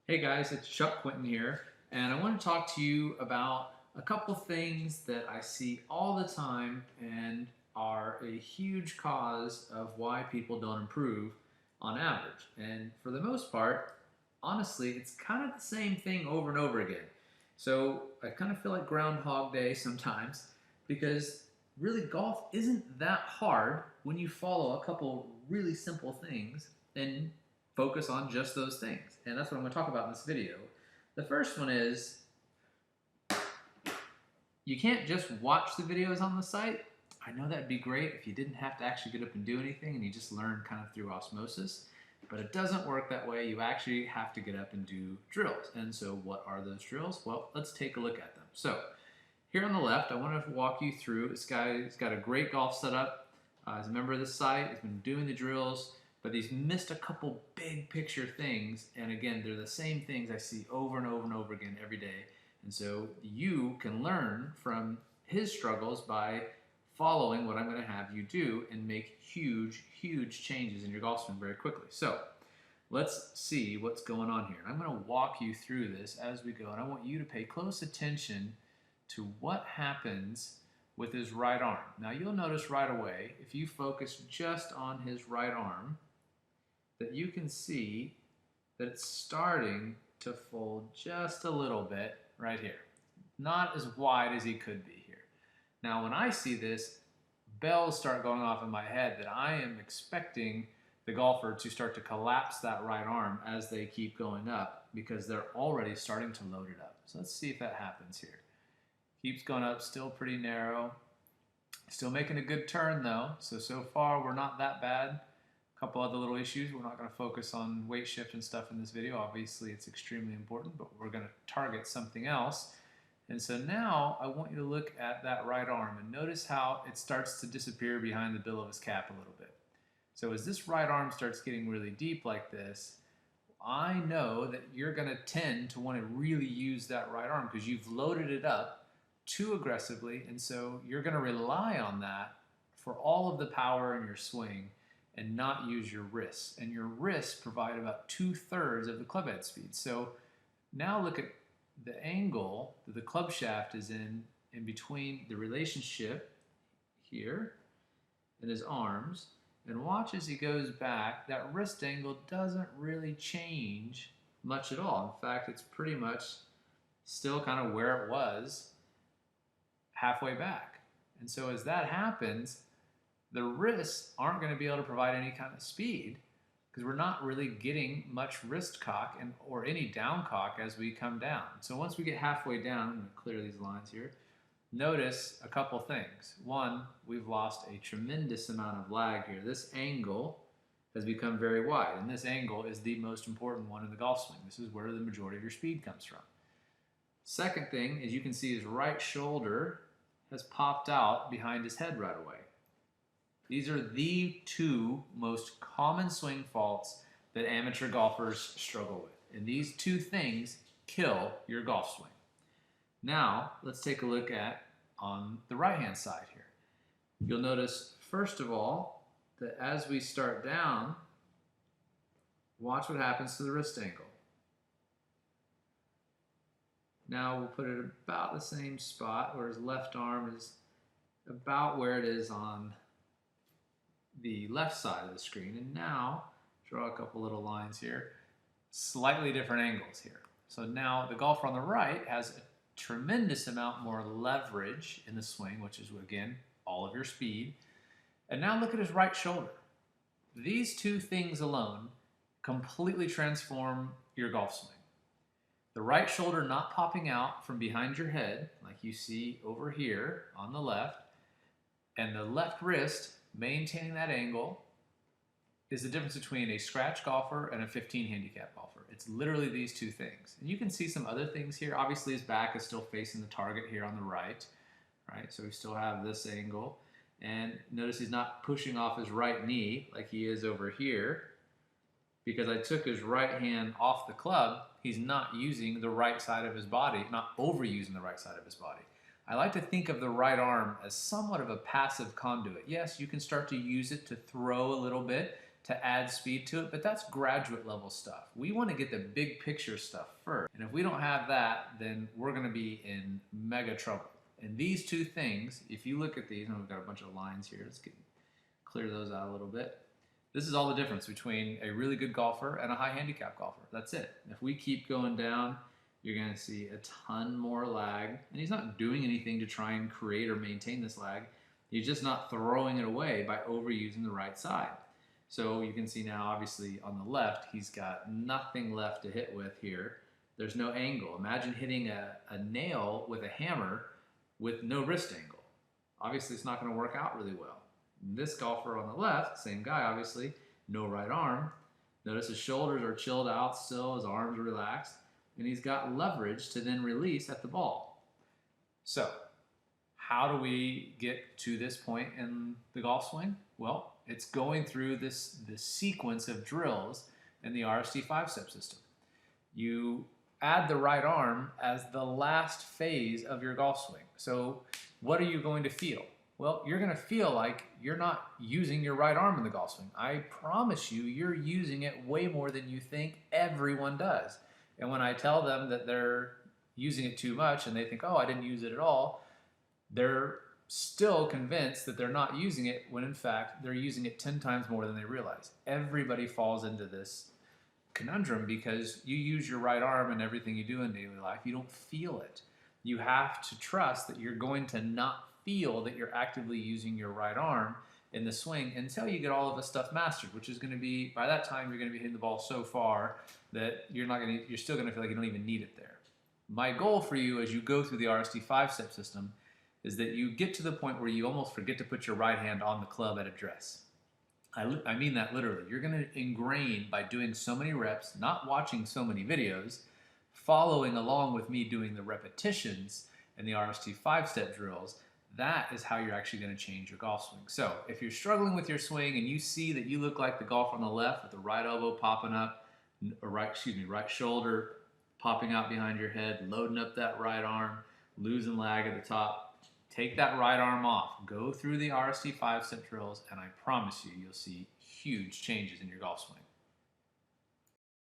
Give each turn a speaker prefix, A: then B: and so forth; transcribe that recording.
A: Hey guys, it's Chuck Quinton here, and I want to talk to you about a couple things that I see all the time and are a huge cause of why people don't improve on average. And for the most part, honestly, it's kind of the same thing over and over again. So I kind of feel like Groundhog Day sometimes because really golf isn't that hard when you follow a couple really simple things and focus on just those things. And that's what I'm going to talk about in this video. The first one is you can't just watch the videos on the site. I know that'd be great if you didn't have to actually get up and do anything and you just learn kind of through osmosis. But it doesn't work that way. You actually have to get up and do drills. And so what are those drills? Well, let's take a look at them. So here on the left, I want to walk you through. This guy's got a great golf setup. He's a member of the site. He's been doing the drills, but he's missed a couple big picture things. And again, they're the same things I see over and over and over again every day. And so you can learn from his struggles by following what I'm going to have you do and make huge, huge changes in your golf swing very quickly. So let's see what's going on here. I'm going to walk you through this as we go, and I want you to pay close attention to what happens with his right arm. Now you'll notice right away, if you focus just on his right arm, that you can see that it's starting to fold just a little bit right here. Not as wide as he could be here. Now when I see this, bells start going off in my head that I am expecting the golfer to start to collapse that right arm as they keep going up because they're already starting to load it up. So let's see if that happens here. Keeps going up, still pretty narrow. Still making a good turn though, so far we're not that bad. A couple other little issues. We're not going to focus on weight shift and stuff in this video. Obviously it's extremely important, but we're going to target something else. And so now I want you to look at that right arm and notice how it starts to disappear behind the bill of his cap a little bit. So as this right arm starts getting really deep like this, I know that you're going to tend to want to really use that right arm because you've loaded it up too aggressively, and so you're going to rely on that for all of the power in your swing and not use your wrists. And your wrists provide about 2/3 of the club head speed. So now look at the angle that the club shaft is in between the relationship here and his arms, and watch as he goes back, that wrist angle doesn't really change much at all. In fact, it's pretty much still kind of where it was halfway back. And so as that happens, the wrists aren't going to be able to provide any kind of speed because we're not really getting much wrist cock or any down cock as we come down. So once we get halfway down, I'm going to clear these lines here, notice a couple things. One, we've lost a tremendous amount of lag here. This angle has become very wide, and this angle is the most important one in the golf swing. This is where the majority of your speed comes from. Second thing is you can see his right shoulder has popped out behind his head right away. These are the two most common swing faults that amateur golfers struggle with. And these two things kill your golf swing. Now, let's take a look at on the right-hand side here. You'll notice, first of all, that as we start down, watch what happens to the wrist angle. Now we'll put it about the same spot where his left arm is about where it is on the left side of the screen. And now draw a couple little lines here, slightly different angles here. So now the golfer on the right has a tremendous amount more leverage in the swing, which is again all of your speed. And now look at his right shoulder. These two things alone completely transform your golf swing. The right shoulder not popping out from behind your head like you see over here on the left, and the left wrist maintaining that angle is the difference between a scratch golfer and a 15 handicap golfer. It's literally these two things. And you can see some other things here. Obviously his back is still facing the target here on the right? So we still have this angle. And notice he's not pushing off his right knee like he is over here. Because I took his right hand off the club, he's not using the right side of his body, not overusing the right side of his body. I like to think of the right arm as somewhat of a passive conduit. Yes, you can start to use it to throw a little bit, to add speed to it, but that's graduate level stuff. We want to get the big picture stuff first. And if we don't have that, then we're going to be in mega trouble. And these two things, if you look at these, and we've got a bunch of lines here, let's clear those out a little bit. This is all the difference between a really good golfer and a high handicap golfer. That's it. If we keep going down, you're going to see a ton more lag. And he's not doing anything to try and create or maintain this lag. He's just not throwing it away by overusing the right side. So you can see now, obviously, on the left, he's got nothing left to hit with here. There's no angle. Imagine hitting a nail with a hammer with no wrist angle. Obviously, it's not going to work out really well. This golfer on the left, same guy, obviously, no right arm. Notice his shoulders are chilled out still, his arms are relaxed, and he's got leverage to then release at the ball. So, how do we get to this point in the golf swing? Well, it's going through this sequence of drills in the RST 5-step system. You add the right arm as the last phase of your golf swing. So what are you going to feel? Well, you're going to feel like you're not using your right arm in the golf swing. I promise you, you're using it way more than you think. Everyone does. And when I tell them that they're using it too much and they think, oh, I didn't use it at all, they're still convinced that they're not using it when in fact they're using it 10 times more than they realize. Everybody falls into this conundrum because you use your right arm in everything you do in daily life. You don't feel it. You have to trust that you're going to not feel that you're actively using your right arm in the swing until you get all of this stuff mastered, which is going to be, by that time, you're going to be hitting the ball so far that you're still going to feel like you don't even need it there. My goal for you as you go through the RST 5-step system is that you get to the point where you almost forget to put your right hand on the club at address. I mean that literally. You're going to ingrain by doing so many reps, not watching so many videos, following along with me doing the repetitions and the RST 5-step drills. That is how you're actually going to change your golf swing. So if you're struggling with your swing and you see that you look like the golfer on the left with the right elbow popping up, or right shoulder popping out behind your head, loading up that right arm, losing lag at the top, take that right arm off, go through the RST 5-step drills, and I promise you, you'll see huge changes in your golf swing.